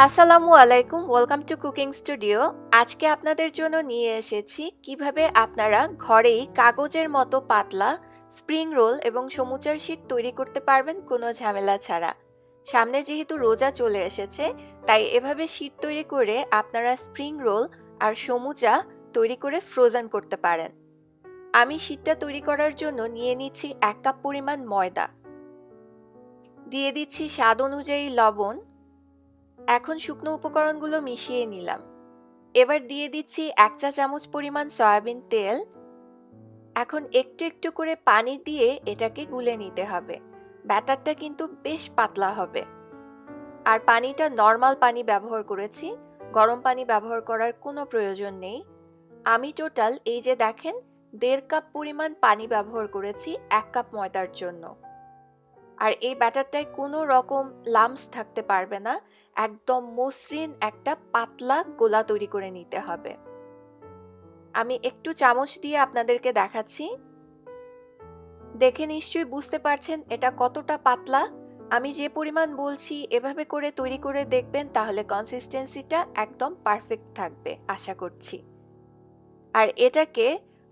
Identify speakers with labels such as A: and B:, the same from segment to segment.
A: আসসালামু আলাইকুম, welcome to cooking studio. আজকে আপনাদের জন্য নিয়ে এসেছি কিভাবে আপনারা ঘরেই কাগজের মতো পাতলা স্প্রিং রোল এবং সমুচার শীট তৈরি করতে পারবেন কোনো ঝামেলা ছাড়া। সামনে যেহেতু রোজা চলে এসেছে, তাই এভাবে শীট তৈরি করে আপনারা স্প্রিং রোল আর সমুচা তৈরি করে ফ্রোজেন করতে পারেন। আমি শীটটা তৈরি করার জন্য নিয়ে নিচ্ছি 1 কাপ পরিমাণ ময়দা, দিয়ে দিচ্ছি স্বাদ অনুযায়ী লবণ। এখন শুকনো উপকরণগুলো মিশিয়ে নিলাম। এবার দিয়ে দিচ্ছি 1 চা চামচ পরিমাণ সয়াবিন তেল। এখন একটু একটু করে পানি দিয়ে এটাকে গুলে নিতে হবে। ব্যাটারটা কিন্তু বেশ পাতলা হবে। আর পানিটা নর্মাল পানি ব্যবহার করেছি, গরম পানি ব্যবহার করার কোনো প্রয়োজন নেই। আমি টোটাল এই যে দেখেন 1.5 কাপ পরিমাণ পানি ব্যবহার করেছি 1 কাপ ময়দার জন্য। আর এই ব্যাটারটায় কোনো রকম লাম্পস থাকতে পারবে না, একদম মসৃণ একটা পাতলা গোলা তৈরি করে নিতে হবে। আমি একটু চামচ দিয়ে আপনাদেরকে দেখাচ্ছি। দেখে নিশ্চয়ই বুঝতে পারছেন এটা কতটা পাতলা। আমি যে পরিমাণ বলছি এভাবে করে তৈরি করে দেখবেন, তাহলে কনসিস্টেন্সিটা একদম পারফেক্ট থাকবে আশা করছি। আর এটাকে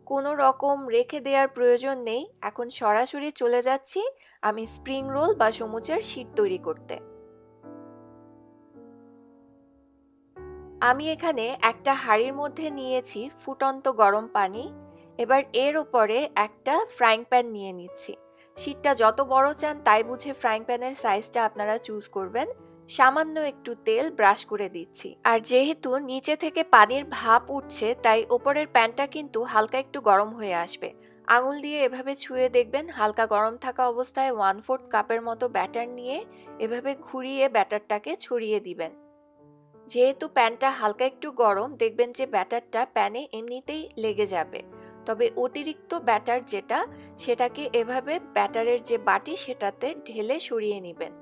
A: কোনো রকম রেখে দেওয়ার প্রয়োজন নেই। এখন সরাসরি চলে যাচ্ছি আমি স্প্রিং রোল বা সমুচার শীট তৈরি করতে। আমি এখানে একটা হাঁড়ির মধ্যে নিয়েছি ফুটন্ত গরম পানি। এবার এর উপরে একটা ফ্রাইং প্যান নিয়ে নিচ্ছি। শীটটা যত বড় চান তাই বুঝে ফ্রাইং প্যানের সাইজটা আপনারা চুজ করবেন। সামান্য একটু তেল ব্রাশ করে দিচ্ছি। আর যেহেতু নিচে থেকে পানির ভাপ উঠছে, তাই ওপরের প্যানটা কিন্তু হালকা একটু গরম হয়ে আসবে। আঙুল দিয়ে এভাবে ছুঁয়ে দেখবেন হালকা গরম থাকা অবস্থায় 1/4 কাপের মতো ব্যাটার নিয়ে এভাবে ঘুরিয়ে ব্যাটারটাকে ছড়িয়ে দিবেন। যেহেতু প্যানটা হালকা একটু গরম, দেখবেন যে ব্যাটারটা প্যানে এমনিতেই লেগে যাবে। তবে অতিরিক্ত ব্যাটার সেটাকে এভাবে ব্যাটারের যে বাটি সেটাতে ঢেলে সরিয়ে নেবেন।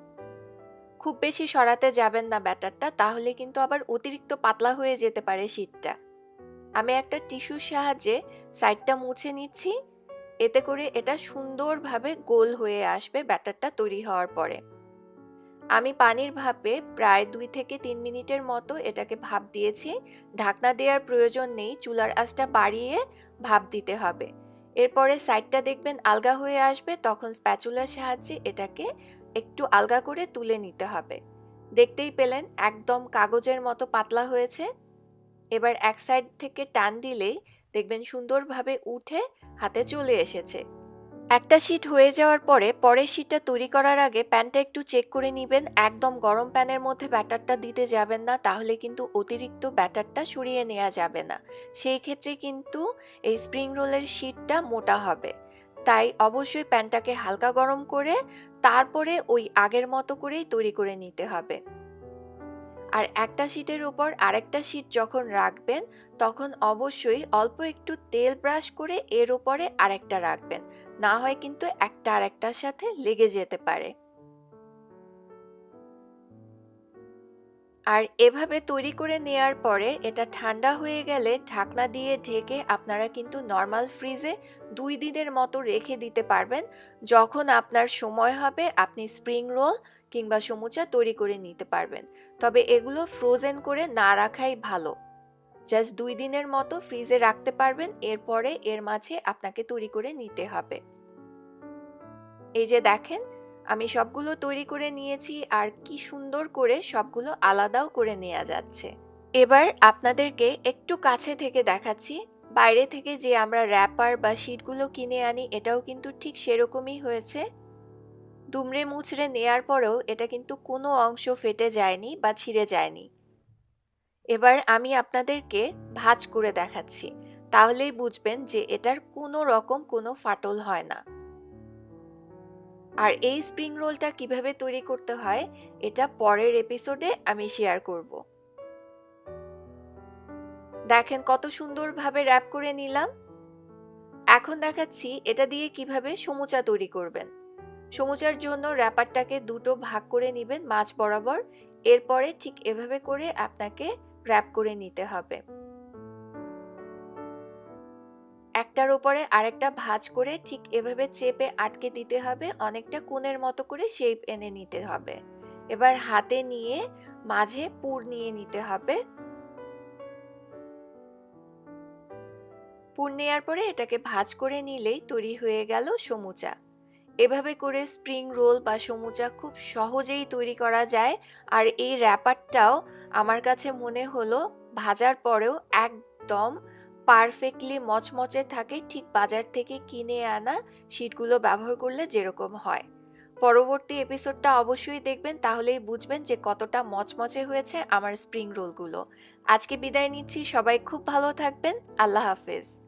A: খুব বেশি সরাতে যাবেন না ব্যাটারটা, তাহলে কিন্তু আবার অতিরিক্ত পাতলা হয়ে যেতে পারে শীটটা। আমি একটা টিস্যুর সাহায্যে সাইডটা মুছে নিচ্ছি। এতে করে এটা সুন্দরভাবে গোল হয়ে আসবে ব্যাটারটা তৈরি হওয়ার পরে। আমি পানির ভাপে প্রায় 2 থেকে 3 মিনিটের মতো এটাকে ভাপ দিয়েছি। ঢাকনা দেওয়ার প্রয়োজন নেই, চুলার আঁচটা বাড়িয়ে ভাপ দিতে হবে। এরপরে সাইডটা দেখবেন আলগা হয়ে আসবে, তখন স্প্যাচুলার সাহায্যে এটাকে একটু আলগা করে তুলে নিতে হবে। দেখতেই পেলেন একদম কাগজের মতো পাতলা হয়েছে। এবার এক সাইড থেকে টান দিলেই দেখবেন সুন্দরভাবে উঠে হাতে চলে এসেছে। একটা শীট হয়ে যাওয়ার পরে পরের শীটটা তৈরি করার আগে প্যানটা একটু চেক করে নেবেন। একদম গরম প্যানের মধ্যে ব্যাটারটা দিতে যাবেন না, তাহলে কিন্তু অতিরিক্ত ব্যাটারটা সরিয়ে নেওয়া যাবে না। সেই ক্ষেত্রে কিন্তু এই স্প্রিং রোলের শীটটা মোটা হবে। তাই অবশ্যই প্যানটাকে হালকা গরম করে তারপরে ওই আগের মতো করেই তৈরি করে নিতে হবে। আর একটা শীটের উপর আরেকটা শীট যখন রাখবেন, তখন অবশ্যই অল্প একটু তেল ব্রাশ করে এর উপরে আরেকটা রাখবেন, না হয় কিন্তু একটা আরেকটার সাথে লেগে যেতে পারে। আর এভাবে তৈরি করে নেয়ার পরে এটা ঠান্ডা হয়ে গেলে ঢাকনা দিয়ে ঢেকে আপনারা কিন্তু নর্মাল ফ্রিজে 2 দিনের মতো রেখে দিতে পারবেন। যখন আপনার সময় হবে আপনি স্প্রিং রোল কিংবা সমুচা তৈরি করে নিতে পারবেন। তবে এগুলো ফ্রোজেন করে না রাখাই ভালো। জাস্ট 2 দিনের মতো ফ্রিজে রাখতে পারবেন, এরপরে এর মাঝে আপনাকে তৈরি করে নিতে হবে। এই যে দেখেন আমি সবগুলো তৈরি করে নিয়েছি, আর কি সুন্দর করে সবগুলো আলাদাও করে নেওয়া যাচ্ছে। এবার আপনাদেরকে একটু কাছে থেকে দেখাচ্ছি। বাইরে থেকে যে আমরা র্যাপার বা শিটগুলো কিনে আনি, এটাও কিন্তু ঠিক সেরকমই হয়েছে। দুমড়ে মুচড়ে নেয়ার পরেও এটা কিন্তু কোনো অংশ ফেটে যায়নি বা ছিঁড়ে যায়নি। এবার আমি আপনাদেরকে ভাঁজ করে দেখাচ্ছি, তাহলেই বুঝবেন যে এটার কোনো রকম কোনো ফাটল হয় না। আর এই স্প্রিং রোলটা কিভাবে তৈরি করতে হয় এটা পরের এপিসোডে আমি শেয়ার করব। দেখেন কত সুন্দরভাবে র্যাপ করে নিলাম। এখন দেখাচ্ছি এটা দিয়ে কিভাবে সমুচা তৈরি করবেন। সমুচার জন্য র্যাপারটাকে দুটো ভাগ করে নেবেন মাঝ বরাবর। এরপরে ঠিক এভাবে করে আপনাকে র্যাপ করে নিতে হবে। একটার উপরে আরেকটা ভাঁজ করে ঠিক এভাবে চেপে আটকে দিতে হবে, অনেকটা কোণের মতো করে শেপ এনে নিতে হবে। এবার হাতে নিয়ে মাঝে পুর নিয়ে নিতে হবে। পুর নেওয়ার পরে এটাকে ভাঁজ করে নিলেই তৈরি হয়ে গেল সমুচা। এভাবে করে স্প্রিং রোল বা সমুচা খুব সহজেই তৈরি করা যায়। আর এই র্যাপারটাও আমার কাছে মনে হলো ভাজার পরেও একদম পারফেক্টলি মচমচে থাকে, ঠিক বাজার থেকে কিনে আনা শিটগুলো ব্যবহার করলে যেরকম হয়। পরবর্তী এপিসোডটা অবশ্যই দেখবেন, তাহলেই বুঝবেন যে কতটা মচমচে হয়েছে আমার স্প্রিং রোলগুলো। আজকে বিদায় নিচ্ছি, সবাই খুব ভালো থাকবেন। আল্লাহ হাফেজ।